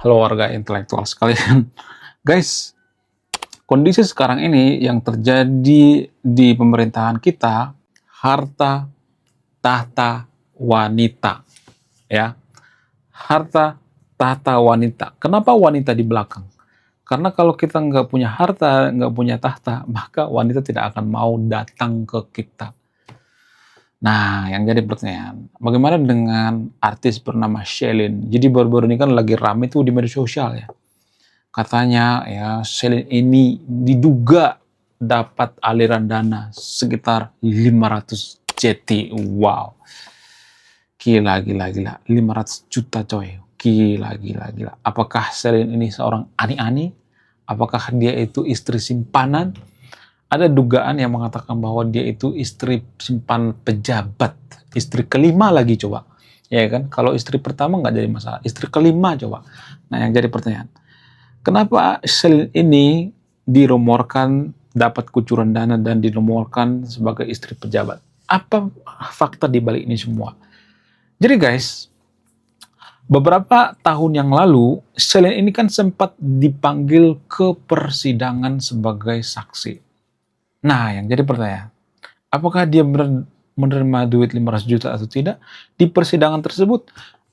Halo warga intelektual sekalian. Guys, kondisi sekarang ini yang terjadi di pemerintahan kita, harta, tahta, wanita. Ya, harta, tahta, wanita. Kenapa wanita di belakang? Karena kalau kita nggak punya harta, nggak punya tahta, maka wanita tidak akan mau datang ke kita. Nah, yang jadi pertanyaan, bagaimana dengan artis bernama Shelin? Jadi baru-baru ini kan lagi rame tuh di media sosial ya. Katanya ya Shelin ini diduga dapat aliran dana sekitar 500 JT. Wow. Gila, gila, gila. 500 juta coy. Gila, gila, gila. Apakah Shelin ini seorang ani-ani? Apakah dia itu istri simpanan? Ada dugaan yang mengatakan bahwa dia itu istri simpan pejabat. Istri kelima lagi coba. Ya kan? Kalau istri pertama nggak jadi masalah. Istri kelima coba. Nah yang jadi pertanyaan. Kenapa Shelin ini dirumorkan dapat kucuran dana dan dirumorkan sebagai istri pejabat? Apa fakta di balik ini semua? Jadi guys, beberapa tahun yang lalu, Shelin ini kan sempat dipanggil ke persidangan sebagai saksi. Nah, yang jadi pertanyaan, apakah dia menerima duit 500 juta atau tidak? Di persidangan tersebut,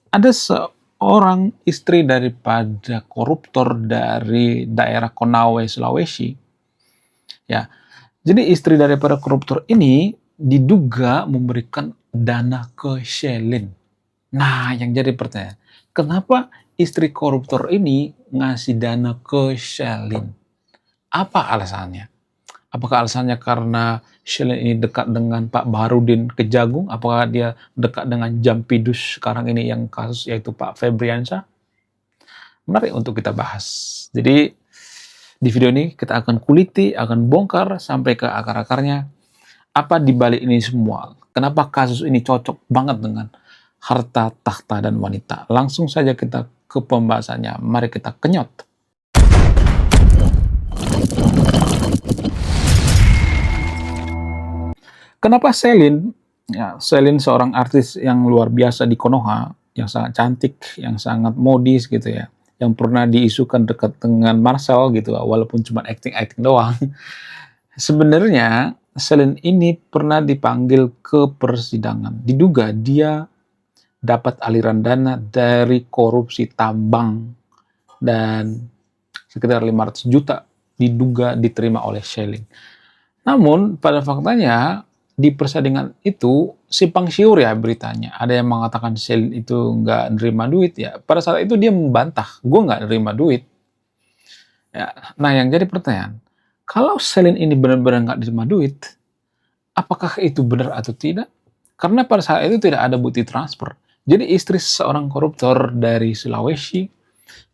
ada seorang istri daripada koruptor dari daerah Konawe, Sulawesi. Ya, jadi istri daripada koruptor ini diduga memberikan dana ke Shelin. Nah, yang jadi pertanyaan, kenapa istri koruptor ini ngasih dana ke Shelin? Apa alasannya? Apakah alasannya karena Shelin ini dekat dengan Pak Baharudin Kejagung? Apakah dia dekat dengan Jampidus sekarang ini yang kasus yaitu Pak Febriansyah? Menarik untuk kita bahas. Jadi di video ini kita akan kuliti, akan bongkar sampai ke akar-akarnya. Apa di balik ini semua? Kenapa kasus ini cocok banget dengan harta, tahta, dan wanita? Langsung saja kita ke pembahasannya. Mari kita kenyot. Kenapa Shelin? Ya, Shelin seorang artis yang luar biasa di Konoha, yang sangat cantik, yang sangat modis gitu ya, yang pernah diisukan dekat dengan Marcel gitu, walaupun cuma acting-acting doang. Sebenarnya Shelin ini pernah dipanggil ke persidangan. Diduga dia dapat aliran dana dari korupsi tambang dan sekitar 500 juta diduga diterima oleh Shelin. Namun pada faktanya di persidangan itu simpang siur ya beritanya. Ada yang mengatakan Shelin itu nggak nerima duit ya. Pada saat itu dia membantah, gue nggak nerima duit. Ya. Nah yang jadi pertanyaan, kalau Shelin ini benar-benar nggak nerima duit, apakah itu benar atau tidak? Karena pada saat itu tidak ada bukti transfer. Jadi istri seorang koruptor dari Sulawesi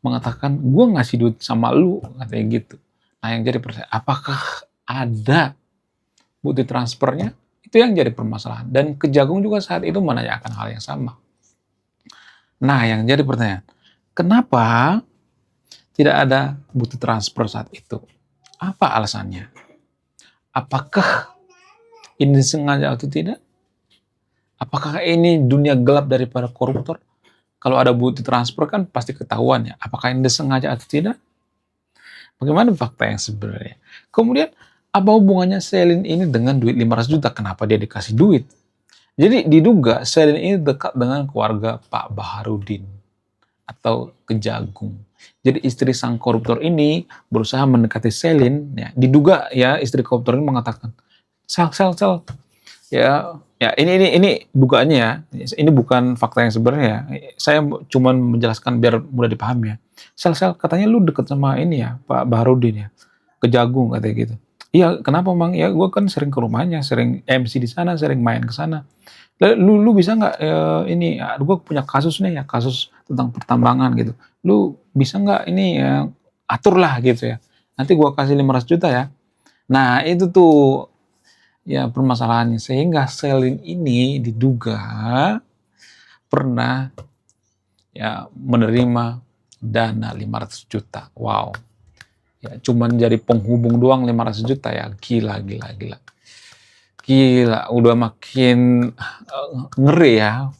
mengatakan, gue ngasih duit sama lu, katanya gitu. Nah yang jadi pertanyaan, apakah ada bukti transfernya? Itu yang jadi permasalahan. Dan Kejagung juga saat itu menanyakan hal yang sama. Nah, yang jadi pertanyaan, kenapa tidak ada bukti transfer saat itu? Apa alasannya? Apakah ini disengaja atau tidak? Apakah ini dunia gelap daripada koruptor? Kalau ada bukti transfer kan pasti ketahuan ya. Apakah ini disengaja atau tidak? Bagaimana fakta yang sebenarnya? Kemudian, apa hubungannya Shelin ini dengan duit 500 juta? Kenapa dia dikasih duit? Jadi diduga Shelin ini dekat dengan keluarga Pak Baharudin atau Kejagung. Jadi istri sang koruptor ini berusaha mendekati Shelin. Ya, diduga ya istri koruptor ini mengatakan, sel, ya, ya ini dugaannya ya. Ini bukan fakta yang sebenarnya ya. Saya cuma menjelaskan biar mudah dipahami ya. Sel, katanya lu deket sama ini ya Pak Baharudin ya. Kejagung katanya gitu. Iya, kenapa Bang? Ya gue kan sering ke rumahnya, sering MC di sana, sering main ke sana. Lu bisa nggak ini? Aduh, gue punya kasus nih ya, kasus tentang pertambangan gitu. Lu bisa nggak ini ya, atur lah gitu ya. Nanti gue kasih 500 juta ya. Nah itu tuh ya permasalahannya sehingga Shelin ini diduga pernah ya menerima dana 500 juta. Wow. Ya, cuman jadi penghubung doang 500 juta ya. Gila. Gila, udah makin ngeri ya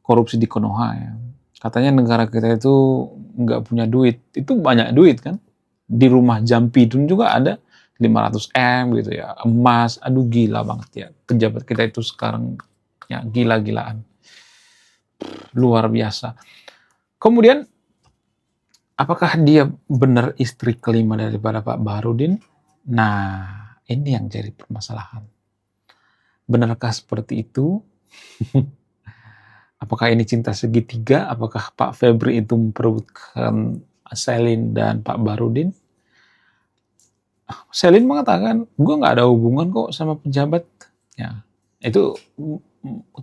korupsi di Konoha ya. Katanya negara kita itu nggak punya duit, itu banyak duit kan. Di rumah Jampidun juga ada 500 M gitu ya, emas, aduh gila banget ya. Pejabat kita itu sekarang ya gila-gilaan, luar biasa. Kemudian, apakah dia benar istri kelima daripada Pak Baharudin? Nah, ini yang jadi permasalahan. Benarkah seperti itu? Apakah ini cinta segitiga? Apakah Pak Febri itu memperebutkan Selin dan Pak Baharudin? Selin mengatakan, gue nggak ada hubungan kok sama pejabat. Ya, itu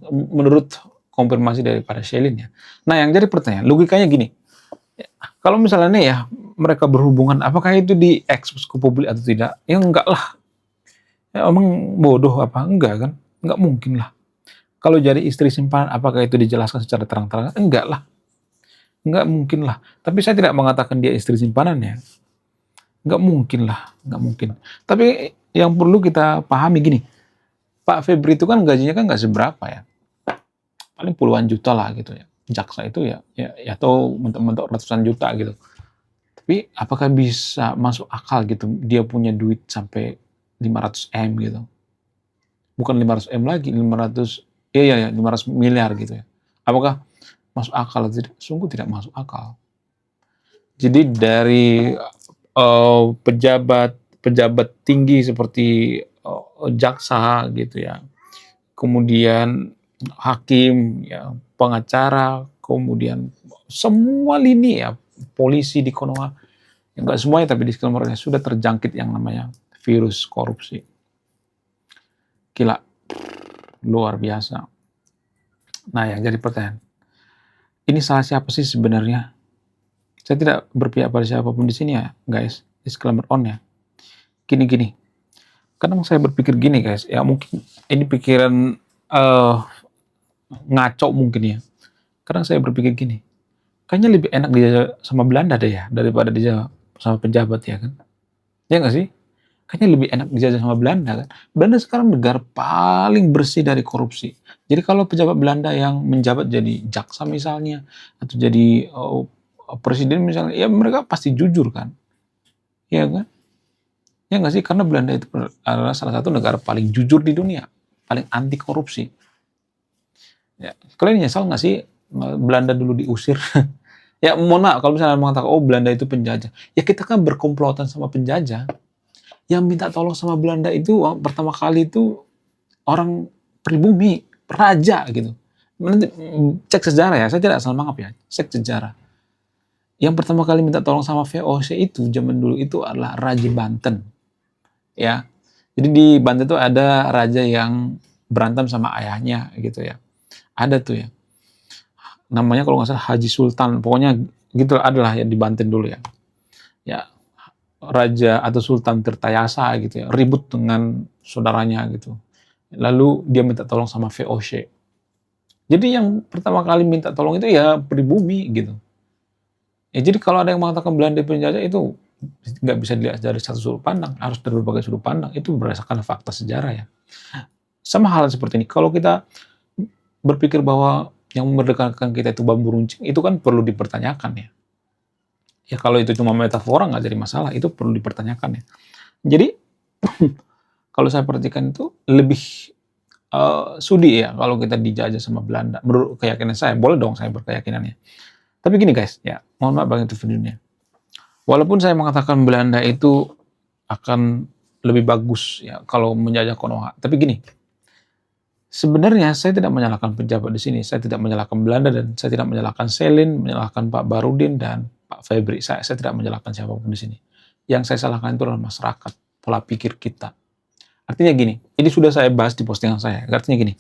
menurut konfirmasi daripada Selin ya. Nah, yang jadi pertanyaan, logikanya gini. Kalau misalnya nih ya, mereka berhubungan, apakah itu diekspos ke publik atau tidak? Ya enggak lah. Ya, emang bodoh apa? Enggak kan? Enggak mungkin lah. Kalau jadi istri simpanan, apakah itu dijelaskan secara terang-terangan? Enggak lah. Enggak mungkin lah. Tapi saya tidak mengatakan dia istri simpanan ya. Enggak mungkin lah. Enggak mungkin. Tapi yang perlu kita pahami gini. Pak Febri itu kan gajinya kan nggak seberapa ya. Paling puluhan juta lah gitu ya. Jaksa itu ya atau mentok-mentok ratusan juta gitu. Tapi apakah bisa masuk akal gitu dia punya duit sampai 500 M gitu. Bukan 500 M lagi, 500 miliar gitu ya. Apakah masuk akal atau tidak? Sungguh tidak masuk akal. Jadi dari pejabat tinggi seperti jaksa gitu ya. Kemudian hakim ya, pengacara, kemudian semua lini ya, polisi di Konoha, enggak semuanya tapi di sekitar mereka sudah terjangkit yang namanya virus korupsi. Gila, luar biasa. Nah, yang jadi pertanyaan, ini salah siapa sih sebenarnya? Saya tidak berpihak pada siapapun di sini ya, guys. Disclaimer on ya. Gini. Kadang saya berpikir gini, guys. Ya mungkin ini pikiran ngaco mungkin ya. Kadang saya berpikir gini, kayaknya lebih enak dijajah sama Belanda deh ya, daripada dijajah sama pejabat ya kan. Ya nggak sih? Kayaknya lebih enak dijajah sama Belanda kan. Belanda sekarang negara paling bersih dari korupsi. Jadi kalau pejabat Belanda yang menjabat jadi jaksa misalnya, atau jadi presiden misalnya, ya mereka pasti jujur kan. Ya kan? Ya nggak sih? Karena Belanda itu adalah salah satu negara paling jujur di dunia. Paling anti korupsi. Ya, kalian nyesal nggak sih Belanda dulu diusir? Ya mohon maaf kalau misalnya mengatakan, oh Belanda itu penjajah. Ya kita kan berkomplotan sama penjajah. Yang minta tolong sama Belanda itu pertama kali itu orang pribumi, raja gitu. Nanti cek sejarah ya, saya tidak salah mangap ya, cek sejarah. Yang pertama kali minta tolong sama VOC itu zaman dulu itu adalah Raja Banten. Ya. Jadi di Banten itu ada raja yang berantem sama ayahnya gitu ya. Ada tuh ya. Namanya kalau nggak salah Haji Sultan, pokoknya gitu adalah ya di Banten dulu ya. Ya, raja atau sultan Tirtayasa gitu ya, ribut dengan saudaranya gitu. Lalu dia minta tolong sama VOC. Jadi yang pertama kali minta tolong itu ya pribumi gitu. Ya jadi kalau ada yang mengatakan Belanda penjajah itu nggak bisa dilihat dari satu sudut pandang, harus dari berbagai sudut pandang. Itu berdasarkan fakta sejarah ya. Sama hal seperti ini, kalau kita berpikir bahwa yang memerdekakan kita itu bambu runcing, itu kan perlu dipertanyakan ya. Ya kalau itu cuma metafora nggak jadi masalah, itu perlu dipertanyakan ya. Jadi kalau saya perhatikan itu lebih sudi ya kalau kita dijajah sama Belanda. Menurut keyakinan saya, boleh dong saya berkeyakinannya. Tapi gini guys, ya mohon maaf banget itu videonya. Walaupun saya mengatakan Belanda itu akan lebih bagus ya kalau menjajah Konoha, tapi gini, sebenarnya saya tidak menyalahkan pejabat di sini, saya tidak menyalahkan Belanda dan saya tidak menyalahkan Selin, menyalahkan Pak Baharudin dan Pak Febri. Saya tidak menyalahkan siapapun di sini. Yang saya salahkan itu adalah masyarakat, pola pikir kita. Artinya gini, ini sudah saya bahas di postingan saya. Artinya gini,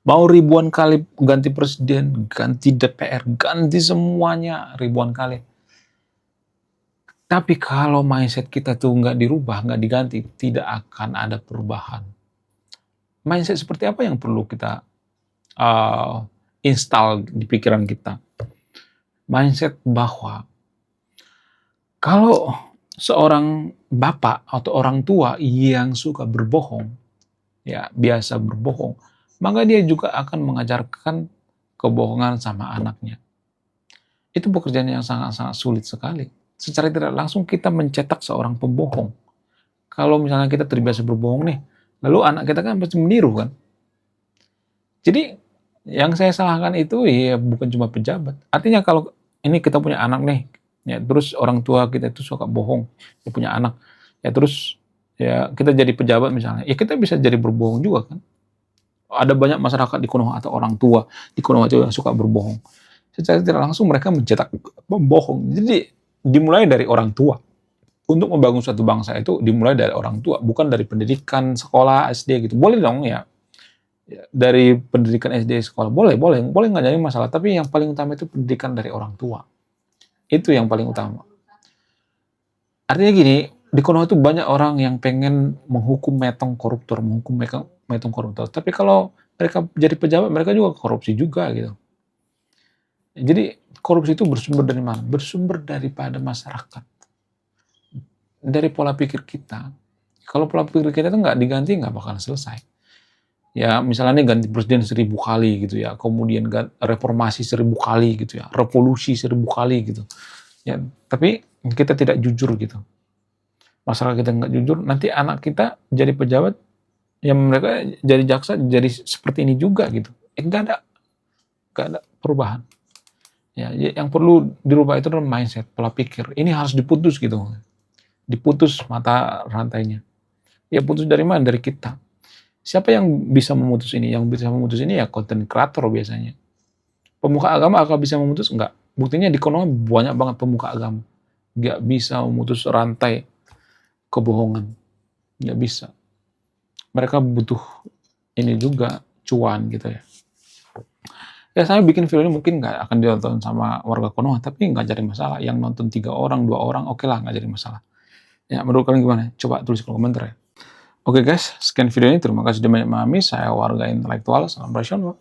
mau ribuan kali ganti presiden, ganti DPR, ganti semuanya ribuan kali. Tapi kalau mindset kita tuh nggak dirubah, nggak diganti, tidak akan ada perubahan. Mindset seperti apa yang perlu kita install di pikiran kita? Mindset bahwa kalau seorang bapak atau orang tua yang suka berbohong, ya biasa berbohong, maka dia juga akan mengajarkan kebohongan sama anaknya. Itu pekerjaan yang sangat-sangat sulit sekali. Secara tidak langsung kita mencetak seorang pembohong. Kalau misalnya kita terbiasa berbohong nih, lalu anak kita kan pasti meniru kan. Jadi yang saya salahkan itu ya bukan cuma pejabat. Artinya kalau ini kita punya anak nih, ya terus orang tua kita itu suka bohong, dia punya anak, ya terus ya kita jadi pejabat misalnya, ya kita bisa jadi berbohong juga kan. Ada banyak masyarakat di Konoha atau orang tua di Konoha itu yang suka berbohong. Secara tidak langsung mereka mencetak pembohong. Jadi dimulai dari orang tua. Untuk membangun suatu bangsa itu dimulai dari orang tua, bukan dari pendidikan, sekolah, SD gitu. Boleh dong ya, dari pendidikan SD sekolah boleh nggak jadi masalah, tapi yang paling utama itu pendidikan dari orang tua, itu yang paling utama. Artinya gini, di Konoha itu banyak orang yang pengen menghukum metong koruptor, tapi kalau mereka jadi pejabat mereka juga korupsi juga gitu. Jadi korupsi itu bersumber dari mana? Bersumber daripada masyarakat, dari pola pikir kita. Kalau pola pikir kita itu nggak diganti nggak bakal selesai. Ya misalnya ganti presiden 1000 kali gitu ya, kemudian reformasi 1000 kali gitu ya, revolusi 1000 kali gitu. Ya, tapi kita tidak jujur gitu. Masalah kita nggak jujur, nanti anak kita jadi pejabat, ya mereka jadi jaksa, jadi seperti ini juga gitu. Nggak ada perubahan. Ya, yang perlu dirubah itu adalah mindset, pola pikir. Ini harus diputus gitu. Diputus mata rantainya. Ya putus dari mana? Dari kita. Siapa yang bisa memutus ini? Yang bisa memutus ini ya konten kreator biasanya. Pemuka agama akan bisa memutus? Enggak. Buktinya di Konoha banyak banget pemuka agama. Nggak bisa memutus rantai kebohongan. Nggak bisa. Mereka butuh ini juga, cuan gitu ya. Ya saya bikin video ini mungkin nggak akan ditonton sama warga Konoha, tapi nggak jadi masalah. Yang nonton 3 orang, 2 orang, oke lah, nggak jadi masalah. Ya, menurut kalian gimana? Coba tulis di komentar ya. Oke guys, sekian video ini. Terima kasih sudah banyak memahami. Saya warga intelektual. Salam rasional.